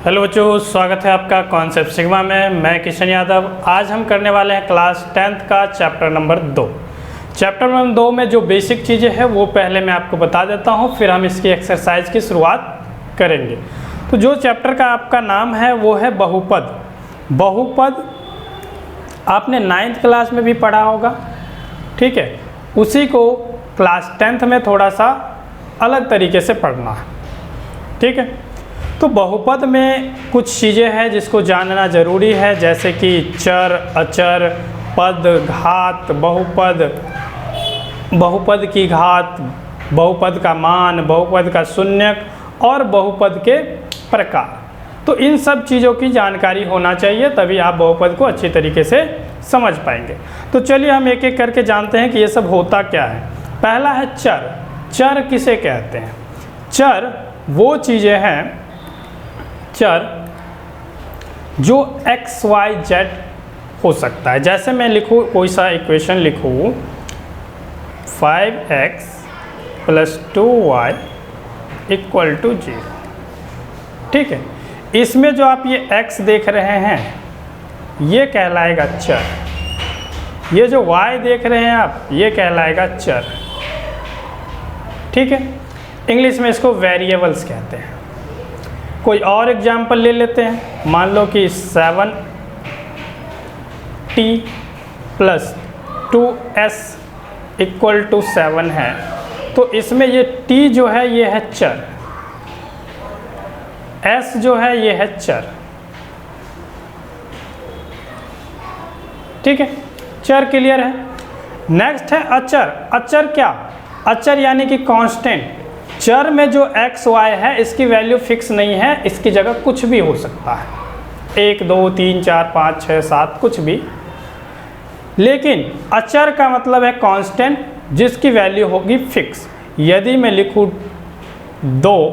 Hello बच्चों, स्वागत है आपका कॉन्सेप्ट सिग्मा में। मैं किशन यादव। आज हम करने वाले हैं क्लास 10th का चैप्टर नंबर 2। चैप्टर नंबर 2 में जो बेसिक चीज़ें हैं वो पहले मैं आपको बता देता हूँ, फिर हम इसकी एक्सरसाइज की शुरुआत करेंगे। तो जो चैप्टर का आपका नाम है वो है बहुपद। बहुपद आपने 9th क्लास में भी पढ़ा होगा, ठीक है। उसी को क्लास 10th में थोड़ा सा अलग तरीके से पढ़ना है, ठीक है। तो बहुपद में कुछ चीज़ें हैं जिसको जानना ज़रूरी है, जैसे कि चर, अचर, पद, घात, बहुपद, बहुपद की घात, बहुपद का मान, बहुपद का शून्यक और बहुपद के प्रकार। तो इन सब चीज़ों की जानकारी होना चाहिए, तभी आप बहुपद को अच्छी तरीके से समझ पाएंगे। तो चलिए हम एक एक करके जानते हैं कि ये सब होता क्या है। पहला है चर। चर किसे कहते हैं? चर वो चीज़ें हैं, चर जो x, y, z हो सकता है। जैसे मैं लिखूँ, कोई सा इक्वेशन लिखूँ 5x + 2y = 0, ठीक है। इसमें जो आप ये x देख रहे हैं ये कहलाएगा चर, ये जो y देख रहे हैं आप ये कहलाएगा चर, ठीक है। इंग्लिश में इसको वेरिएबल्स कहते हैं। कोई और एग्जाम्पल ले लेते हैं। मान लो कि 7t + 2s = 7 है, तो इसमें ये t जो है ये है चर, s जो है ये है चर, ठीक है। चर क्लियर है। नेक्स्ट है अचर। अचर क्या? अचर यानी कि कांस्टेंट। चर में जो x, y है इसकी वैल्यू फिक्स नहीं है, इसकी जगह कुछ भी हो सकता है, 1, 2, 3, 4, 5, 6, 7 कुछ भी। लेकिन अचर का मतलब है कांस्टेंट जिसकी वैल्यू होगी फिक्स। यदि मैं लिखूँ 2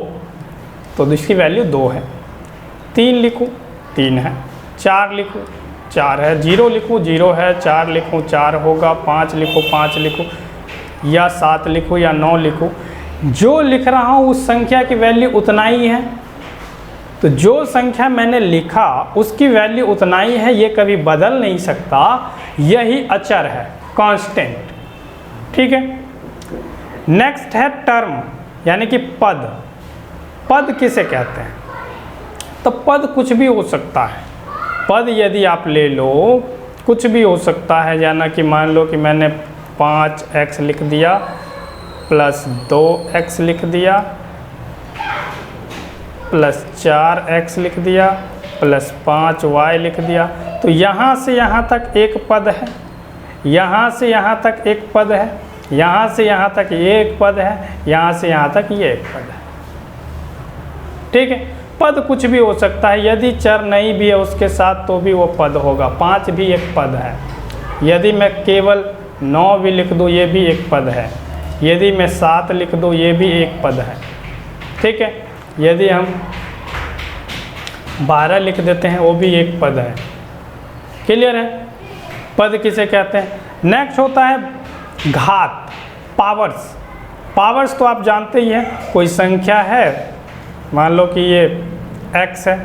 तो इसकी वैल्यू 2 है, 3 लिखूँ 3 है, 4 लिखूँ 4 है, 0 लिखूँ 0 है, 4 लिखूँ 4 होगा, 5 लिखूँ 5 लिखूँ, या 7 लिखूँ या 9 लिखूँ, जो लिख रहा हूँ उस संख्या की वैल्यू उतना ही है। तो जो संख्या मैंने लिखा उसकी वैल्यू उतना ही है, ये कभी बदल नहीं सकता। यही अचर है, कांस्टेंट, ठीक है। नेक्स्ट है टर्म यानी कि पद। पद किसे कहते हैं? तो पद कुछ भी हो सकता है। पद यदि आप ले लो कुछ भी हो सकता है, यानी कि मान लो कि मैंने 5x लिख दिया + 2x लिख दिया + 4x लिख दिया + 5y लिख दिया। तो यहाँ से यहाँ तक एक पद है, यहाँ से यहाँ तक एक पद है, यहाँ से यहाँ तक ये एक पद है, यहाँ से यहाँ तक ये एक पद है, ठीक है। पद कुछ भी हो सकता है। यदि चर नहीं भी है उसके साथ तो भी वो पद होगा। 5 भी एक पद है। यदि मैं केवल 9 भी लिख दूँ ये भी एक पद है। यदि मैं 7 लिख दूँ ये भी एक पद है, ठीक है। यदि हम 12 लिख देते हैं वो भी एक पद है। क्लियर है? पद किसे कहते हैं। नेक्स्ट होता है घात, पावर्स। पावर्स तो आप जानते ही हैं, कोई संख्या है, मान लो कि ये x है,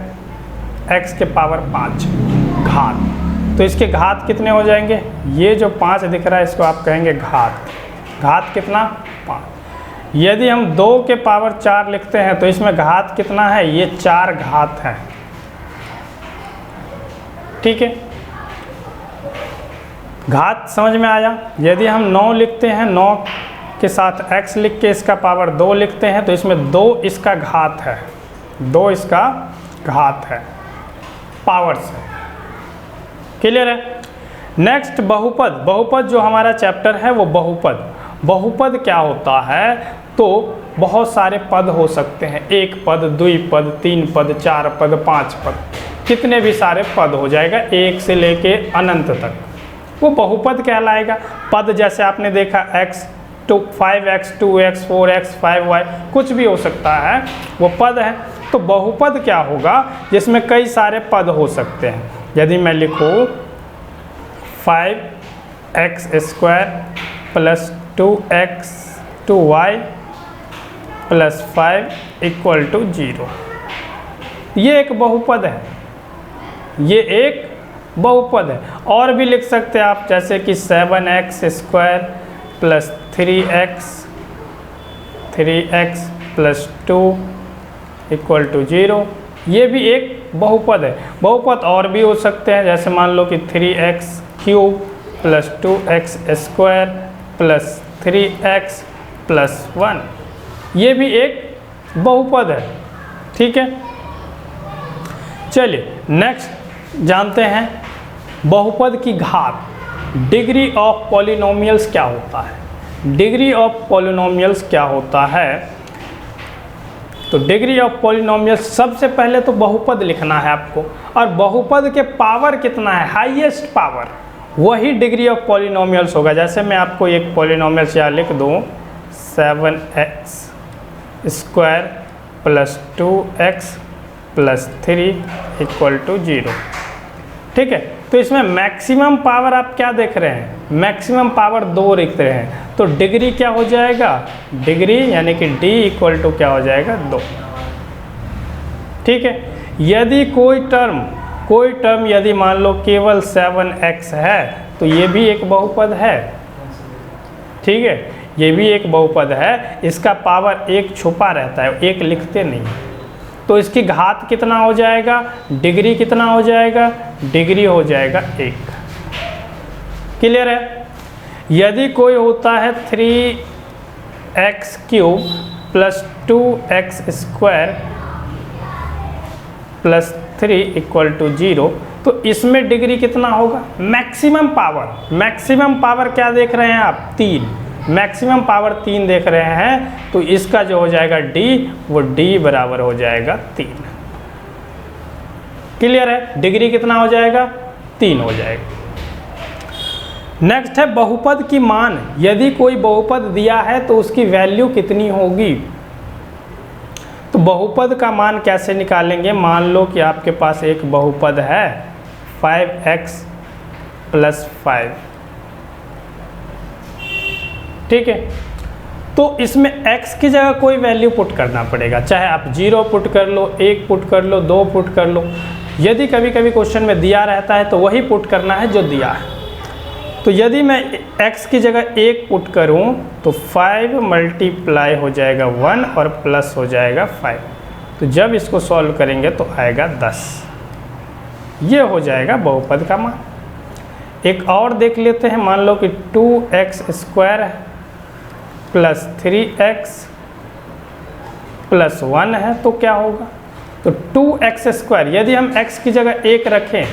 x के पावर 5 घात, तो इसके घात कितने हो जाएंगे? ये जो 5 दिख रहा है इसको आप कहेंगे घात। घात कितना? 5। यदि हम 2 के पावर 4 लिखते हैं तो इसमें घात कितना है? ये 4 घात है, ठीक है। घात समझ में आया। यदि हम 9 लिखते हैं, 9 के साथ x लिख के इसका पावर 2 लिखते हैं तो इसमें 2 इसका घात है, 2 इसका घात है, पावर्स है। क्लियर है? नेक्स्ट बहुपद। बहुपद जो हमारा चैप्टर है वो बहुपद। बहुपद क्या होता है? तो बहुत सारे पद हो सकते हैं, 1 पद, 2 पद, 3 पद, 4 पद, 5 पद, कितने भी सारे पद हो जाएगा, 1 से लेके अनंत तक, वो बहुपद कहलाएगा। पद जैसे आपने देखा x, 5x, 2x, 4x, 5y, कुछ भी हो सकता है, वो पद है। तो बहुपद क्या होगा? जिसमें कई सारे पद हो सकते हैं। यदि मैं लिखूँ 5x² + 2x 2y + 5 = 0, ये एक बहुपद है, ये एक बहुपद है। और भी लिख सकते हैं आप, जैसे कि 7x square plus 3x plus 2 equal to 0, ये भी एक बहुपद है। बहुपद और भी हो सकते हैं, जैसे मान लो कि 3x cube plus 2x square plus 3x plus 1, ये भी एक बहुपद है। ठीक है, चलिए नेक्स्ट जानते हैं बहुपद की घात। डिग्री ऑफ पॉलिनोमियल्स क्या होता है? डिग्री ऑफ पॉलिनोमियल्स क्या होता है? तो डिग्री ऑफ पॉलिनोमियल्स, सबसे पहले तो बहुपद लिखना है आपको, और बहुपद के पावर कितना है, हाईएस्ट पावर, वही डिग्री ऑफ पॉलिनोमियल्स होगा। जैसे मैं आपको एक पॉलिनोमियल्स यहाँ लिख दूँ, 7x square plus 2x plus 3 equal to 0। ठीक है, तो इसमें मैक्सिमम पावर आप क्या देख रहे हैं, मैक्सिमम पावर 2 लिख रहे हैं, तो डिग्री क्या हो जाएगा, डिग्री यानी कि d इक्वल टू क्या हो जाएगा, 2। ठीक है, यदि कोई टर्म यदि मान लो केवल 7x है तो ये भी एक बहुपद है। ठीक है, ये भी एक बहुपद है, इसका पावर 1 छुपा रहता है, 1 लिखते नहीं, तो इसकी घात कितना हो जाएगा, डिग्री कितना हो जाएगा, डिग्री हो जाएगा 1। क्लियर है? यदि कोई होता है 3x cube plus 2x square plus 3 equal to 0, तो इसमें डिग्री कितना होगा, मैक्सिमम पावर। मैक्सिमम पावर क्या देख रहे हैं आप, 3, मैक्सिमम पावर 3 देख रहे हैं, तो इसका जो हो जाएगा d, वो d बराबर हो जाएगा 3। क्लियर है? डिग्री कितना हो जाएगा, 3 हो जाएगा। नेक्स्ट है बहुपद की मान। यदि कोई बहुपद दिया है तो उसकी वैल्यू कितनी होगी? तो बहुपद का मान कैसे निकालेंगे? मान लो कि आपके पास एक बहुपद है 5x प्लस 5। ठीक है, तो इसमें x की जगह कोई वैल्यू पुट करना पड़ेगा, चाहे आप 0 पुट कर लो, 1 पुट कर लो, 2 पुट कर लो। यदि कभी कभी क्वेश्चन में दिया रहता है तो वही पुट करना है जो दिया है। तो यदि मैं x की जगह 1 पुट करूं तो 5 मल्टीप्लाई हो जाएगा 1 और प्लस हो जाएगा 5। तो जब इसको सॉल्व करेंगे तो आएगा 10। ये हो जाएगा बहुपद का मान। एक और देख लेते हैं, मान लो कि 2x square plus 3x plus 1 है, तो क्या होगा, तो 2x स्क्वायर, यदि हम x की जगह 1 रखें,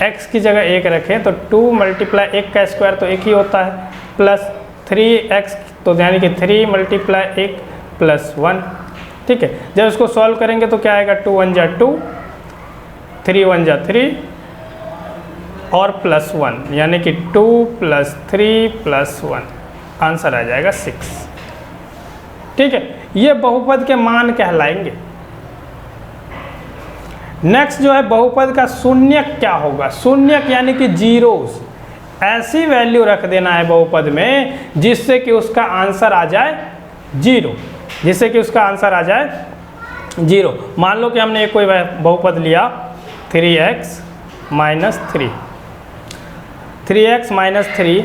x की जगह 1 रखें तो 2 मल्टीप्लाई 1 का स्क्वायर तो 1 ही होता है, प्लस 3x, तो यानी कि 3 मल्टीप्लाई 1 प्लस 1। ठीक है, जब इसको सॉल्व करेंगे तो क्या आएगा, 2 1 जा 2, 3 1 जा 3 और प्लस 1, यानी कि 2 प्लस 3 प्लस 1, आंसर आ जाएगा 6। ठीक है, ये बहुपद के मान कहलाएंगे। नेक्स्ट जो है बहुपद का शून्यक क्या होगा? शून्यक यानी कि जीरोस, ऐसी वैल्यू रख देना है बहुपद में जिससे कि उसका आंसर आ जाए 0, जिससे कि उसका आंसर आ जाए 0। मान लो कि हमने कोई बहुपद लिया 3x माइनस 3, 3x माइनस 3।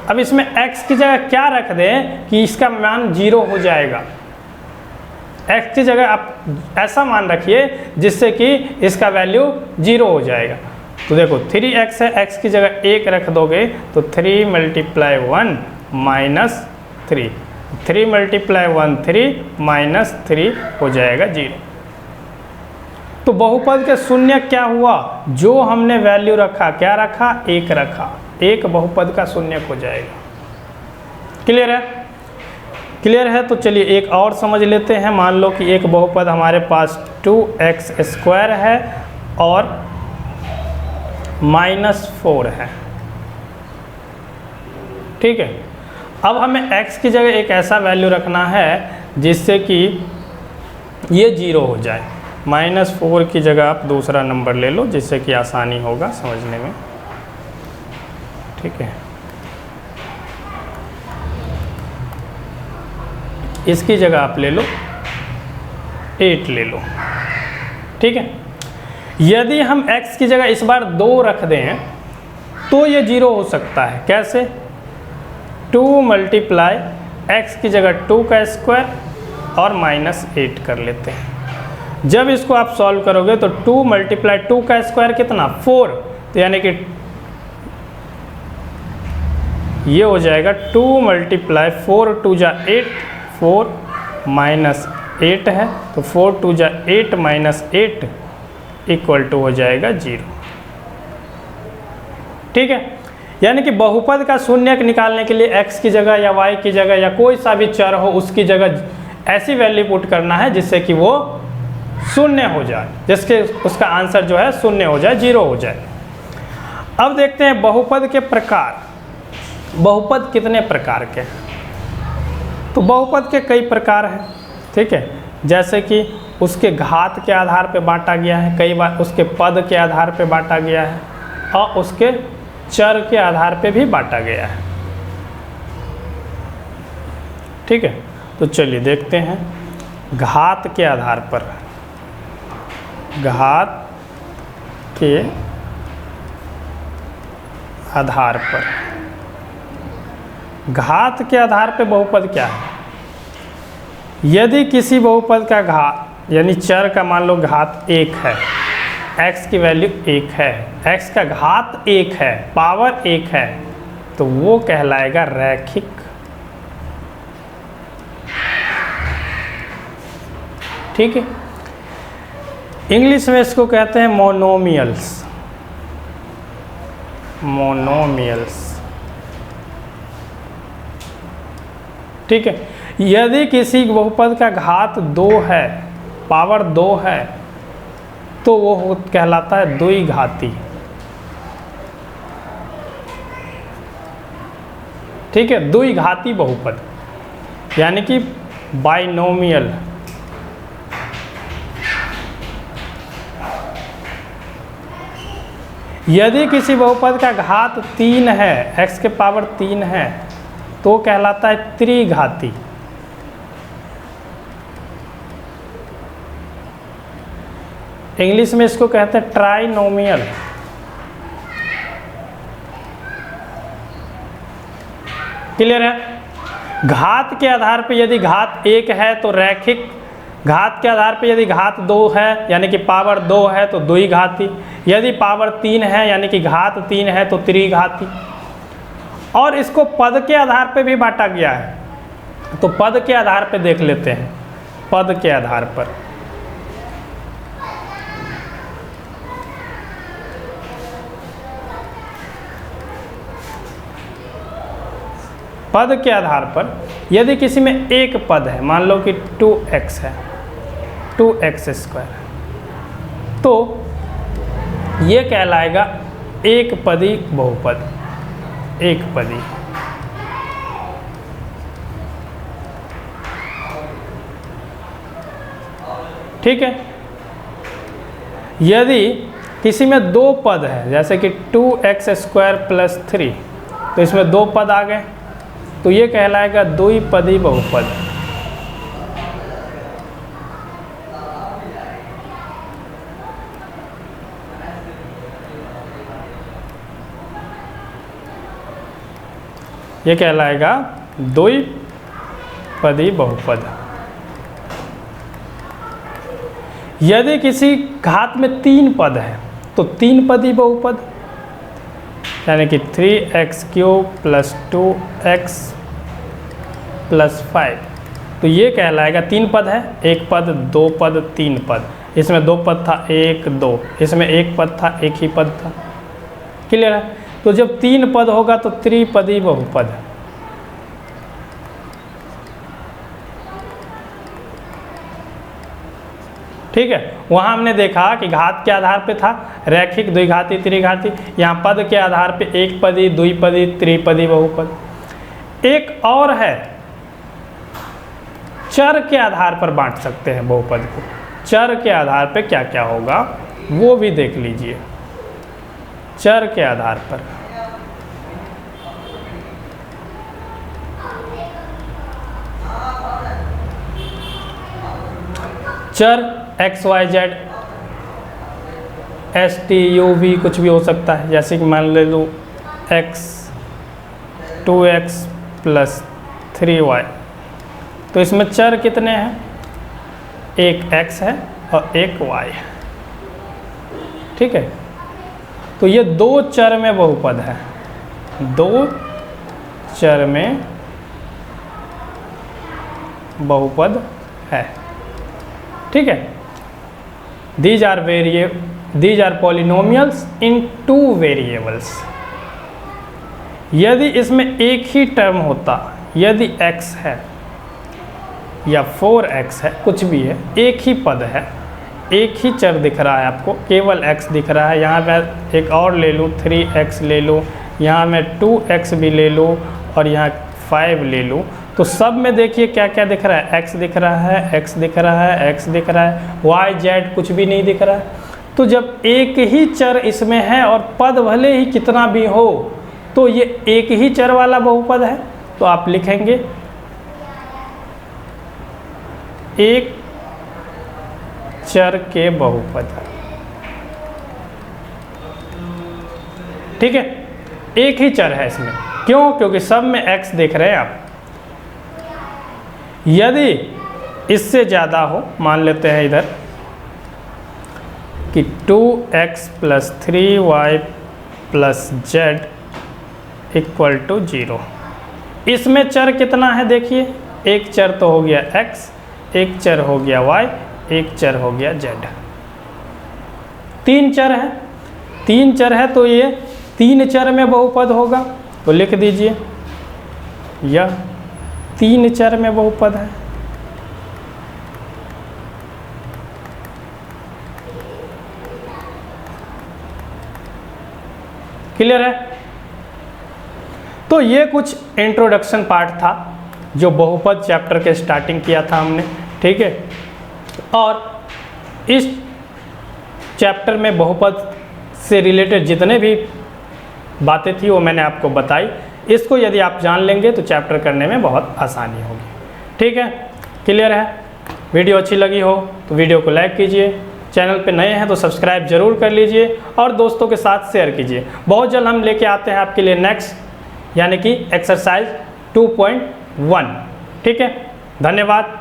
अब इसमें x की जगह क्या रख दें कि इसका मान 0 हो जाएगा। x की जगह आप ऐसा मान रखिए जिससे कि इसका वैल्यू 0 हो जाएगा। तो देखो 3x है, x की जगह 1 रख दोगे तो 3 मल्टीप्लाई 1 माइनस 3, 3 मल्टीप्लाई 1 3 माइनस 3 हो जाएगा 0। तो बहुपद के शून्य क्या हुआ, जो हमने वैल्यू रखा, क्या रखा, 1 रखा, 1 बहुपद का शून्य हो जाएगा। क्लियर है? क्लियर है? तो चलिए एक और समझ लेते हैं। मान लो कि एक बहुपद हमारे पास 2x स्क्वायर है और -4 है। ठीक है, अब हमें x की जगह एक ऐसा वैल्यू रखना है जिससे कि ये 0 हो जाए। -4 की जगह आप दूसरा नंबर ले लो जिससे कि आसानी होगा समझने में। ठीक है, इसकी जगह आप ले लो 8 ले लो। ठीक है। यदि हम x की जगह इस बार 2 रख दें तो ये 0 हो सकता है। कैसे? 2 मल्टीप्लाई x की जगह 2 का स्क्वायर और -8 कर लेते हैं। जब इसको आप सॉल्व करोगे तो 2 मल्टीप्लाई 2 का स्क्वायर कितना? 4, तो यानी कि ये हो जाएगा 2 मल्टीप्लाई 4 2 जा 8, 4 -8 है, तो 4 2 जा 8 -8 इक्वल टू हो जाएगा 0। ठीक है, यानी कि बहुपद का शून्यक निकालने के लिए x की जगह या y की जगह या कोई सा भी चर हो उसकी जगह ऐसी वैल्यू पुट करना है जिससे कि वो शून्य हो जाए, जिसके उसका आंसर जो है शून्य हो जाए, 0 हो जाए। अब देखते हैं बहुपद के प्रकार। बहुपद कितने प्रकार के हैं? तो बहुपद के कई प्रकार हैं। ठीक है, जैसे कि उसके घात के आधार पर बांटा गया है, कई बार उसके पद के आधार पर बांटा गया है और उसके चर के आधार पे भी बांटा गया है। ठीक है, तो चलिए देखते हैं घात के आधार पर। घात के आधार पर, घात के आधार पे बहुपद क्या है? यदि किसी बहुपद का घात यानी चर का मान लो घात 1 है, x की वैल्यू 1 है, x का घात 1 है, पावर 1 है, तो वो कहलाएगा रैखिक। ठीक है, इंग्लिश में इसको कहते हैं मोनोमियल्स। मोनोमियल्स। ठीक है, यदि किसी बहुपद का घात 2 है, पावर 2 है, तो वो कहलाता है द्विघाती। ठीक है, द्विघाती बहुपद यानी कि बाइनोमियल। यदि किसी बहुपद का घात 3 है, x के पावर 3 है, तो कहलाता है त्रिघाती। इंग्लिश में इसको कहते हैं ट्राइनोमियल। क्लियर है? घात के आधार पे यदि घात 1 है तो रैखिक, घात के आधार पे यदि घात 2 है यानी कि पावर 2 है तो द्विघाती, यदि पावर 3 है यानी कि घात 3 है तो त्रिघाती। और इसको पद के आधार पे भी बांटा गया है, तो पद के आधार पे देख लेते हैं। पद के आधार पर पद के आधार पर यदि किसी में एक पद है, मान लो कि 2x है, 2x², तो ये कहलाएगा एक पदी बहुपद। एक पदी। ठीक है, यदि किसी में 2 पद है, जैसे कि 2x² + 3, तो इसमें 2 पद आ गए, तो ये कहलाएगा द्विपदी बहुपद। ये कहलाएगा द्विपदी बहुपद। यदि किसी घात में 3 पद है तो 3 पदी बहुपद, यानी कि 3x³ + 2x + 5, तो ये कहलाएगा 3 पद है, 1 पद 2 पद 3 पद। इसमें 2 पद था 1 2, इसमें 1 पद था, 1 ही पद था। क्लियर है? तो जब 3 पद होगा तो त्रिपदी बहुपद। ठीक है, वहाँ हमने देखा कि घात के आधार पे था रैखिक, द्विघाती, त्रिघाती। यहाँ पद के आधार पे एक पदी, द्विपदी, त्रिपदी बहुपद। एक और है, चर के आधार पर बांट सकते हैं बहुपद को। चर के आधार पे क्या क्या होगा वो भी देख लीजिए। चर के आधार पर चर x y z S T U V कुछ भी हो सकता है, जैसे कि मान ले लो x 2x प्लस 3y। तो इसमें चर कितने हैं, एक x है और एक y है, ठीक है। तो ये दो चर में बहुपद है, दो चर में बहुपद है, ठीक है। These are polynomials in two variables. यदि इसमें एक ही टर्म होता, यदि x है या 4x है, कुछ भी है, एक ही पद है, एक ही चर दिख रहा है आपको, केवल x दिख रहा है। यहाँ मैं एक और ले लूँ, 3x ले लूँ, यहाँ मैं 2x भी ले लूँ और यहाँ 5 ले लूँ, तो सब में देखिए क्या क्या दिख रहा है, x दिख रहा है, x दिख रहा है, x दिख रहा है, y z कुछ भी नहीं दिख रहा है। तो जब एक ही चर इसमें है और पद भले ही कितना भी हो, तो ये एक ही चर वाला बहुपद है। तो आप लिखेंगे एक चर के बहुपद, ठीक है। एक ही चर है इसमें, क्यों? क्योंकि सब में x देख रहे हैं आप। यदि इससे ज़्यादा हो, मान लेते हैं इधर कि 2x plus 3y plus z equal to 0, इसमें चर कितना है देखिए, एक चर तो हो गया x, एक चर हो गया y, एक चर हो गया z। तीन चर है, तीन चर है तो ये तीन चर में बहुपद होगा। तो लिख दीजिए यह तीन चर में बहुपद है। क्लियर है? तो ये कुछ इंट्रोडक्शन पार्ट था जो बहुपद चैप्टर के स्टार्टिंग किया था हमने, ठीक है। और इस चैप्टर में बहुपद से रिलेटेड जितने भी बातें थी वो मैंने आपको बताई। इसको यदि आप जान लेंगे तो चैप्टर करने में बहुत आसानी होगी, ठीक है। क्लियर है? वीडियो अच्छी लगी हो तो वीडियो को लाइक कीजिए, चैनल पे नए हैं तो सब्सक्राइब जरूर कर लीजिए और दोस्तों के साथ शेयर कीजिए। बहुत जल्द हम लेके आते हैं आपके लिए नेक्स्ट यानी कि एक्सरसाइज 2.1, ठीक है। धन्यवाद।